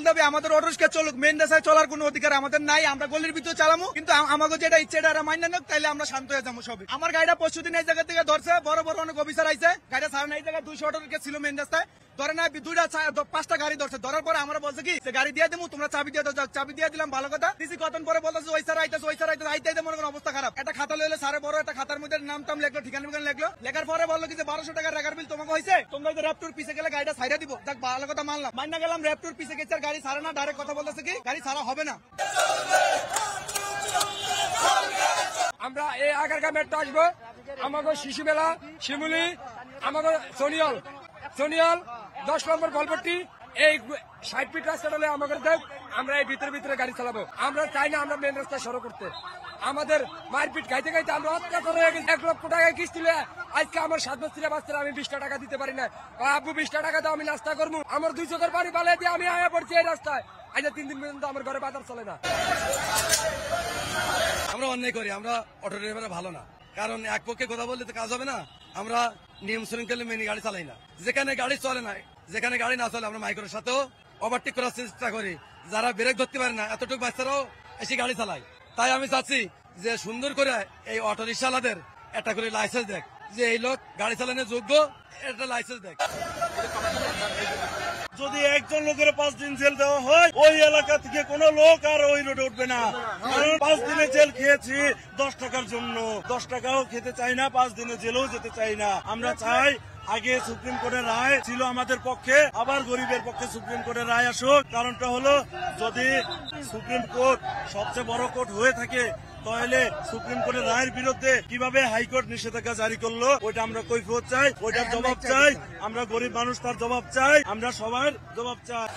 দাবি আমাদের অটোরিক্সা চলুক, মেন রাস্তায় চলার কোনো অধিকার আমাদের নাই। আমরা গলির ভিতরে চালামু, কিন্তু আমাকে যেটা ইচ্ছে এটা মান্য নোক, তাইলে আমরা শান্ত হয়ে যাবো সবই। আমার গাড়িটা পরশুদিন এই জায়গা থেকে ধরছে, বড় বড় অনেক অফিসার আইছে, গাড়িটা সারানো এই জায়গায় 200 অটোরিক্সা ছিল মেন রাস্তায়, ধরে না 5টা গাড়ি ধরছে। ধরার পরে আমরা বলছে কি গাড়ি দিয়ে দেবো, তোমরা চাবি দিয়ে দাও। চাবি দিয়ে দিলাম, ভালো কথা। দিছি কতক্ষণ পরে বলতেছে ওই স্যার আইতেছে, ওই স্যার আইতেছে, আইতে মনে করেন অবস্থা খারাপ। একটা খাতা লইলে সারে বড় একটা খাতার মধ্যে নাম টাম লেখলো, ঠিকানা লেখলো। লেখার পরে বললো কি যে 1200 টাকার রেগার বিল তোমাকে হয়েছে, তোমরা র্যাপটুর পিছে গেলে গাড়িটা ছাইড়া দিব। দেখ ভালো কথা মানলাম, মাইনা গেলাম, র্যাপটুর পিছে গেছে, গাড়ি ছাড়া না। ডাইরেক্ট কথা বলতেছে কি গাড়ি ছাড়া হবে না। আমরা এই আগারগা মেট্রো আসবো, আমাকে শিশুবেলা, শিমুলি, আমাকে সোনিয়াল 10 নম্বর গল্পটি, এই 60 ফিট রাস্তাটা হলে আমাদের দেখ, আমরা এই ভিতরে গাড়ি চালাবো। আমরা চাই না আমরা মেন রাস্তা সরো করতে। আমাদের মারপিট খাইতে খাইতে আমরা অত্যাচার হয়ে গেছি। 1 লক্ষ টাকা কিস্তি আজকে আমার 7 বছরের বাচ্চারা আমি 20টা টাকা দিতে পারি না। আব্বু 20টা টাকা দাও, আমি নাস্তা করবো। আমার 2 চোখের পানি পালিয়ে দিয়ে আমি আয়া পড়ছি এই রাস্তায়। আজ 3 দিন পর্যন্ত আমার ঘরে বাজার চলে না। আমরা অন্যায় করি, আমরা অটো ড্রাইভার ভালো না, কারণ এক পক্ষে কথা বললে তো কাজ হবে না। আমরা নিয়ম শৃঙ্খলা মেনে গাড়ি চালাই না। যেখানে গাড়ি চলে না, যেখানে গাড়ি না চলে আমরা মাইক্রোর সাথেও ওভারটেক করার চেষ্টা করি। যারা ব্রেক ধরতে পারে না, এতটুকু বাচ্চারাও এসে গাড়ি চালায়। তাই আমি চাচ্ছি যে সুন্দর করে এই অটো রিক্সাওয়ালাদের একটা করে লাইসেন্স দেখ, যে এই লোক গাড়ি চালানোর যোগ্য, একটা লাইসেন্স দেখ। যদি একজন লোকের 5 দিন জেল দেওয়া হয়, ওই এলাকা থেকে কোনো লোক আর ওই রোডে উঠবে না। কারণ 5 দিনে জেল খেয়েছি 10 টাকার জন্য, 10 টাকাও খেতে চাই না, 5 দিনে জেলেও যেতে চাই না। আমরা চাই আগে সুপ্রিম কোর্টের রায় ছিল আমাদের পক্ষে, আবার গরিবের পক্ষে সুপ্রিম কোর্টের রায় আসুক। কারণটা হলো, যদি সুপ্রিম কোর্ট সবচেয়ে বড় কোর্ট হয়ে থাকে, তাহলে সুপ্রিম কোর্টের রায়ের বিরুদ্ধে কিভাবে হাইকোর্ট নিষেধাজ্ঞা জারি করলো, ওইটা আমরা কৈফিয়ত চাই, ওইটার জবাব চাই। আমরা গরিব মানুষ, তার জবাব চাই, আমরা সবার জবাব চাই।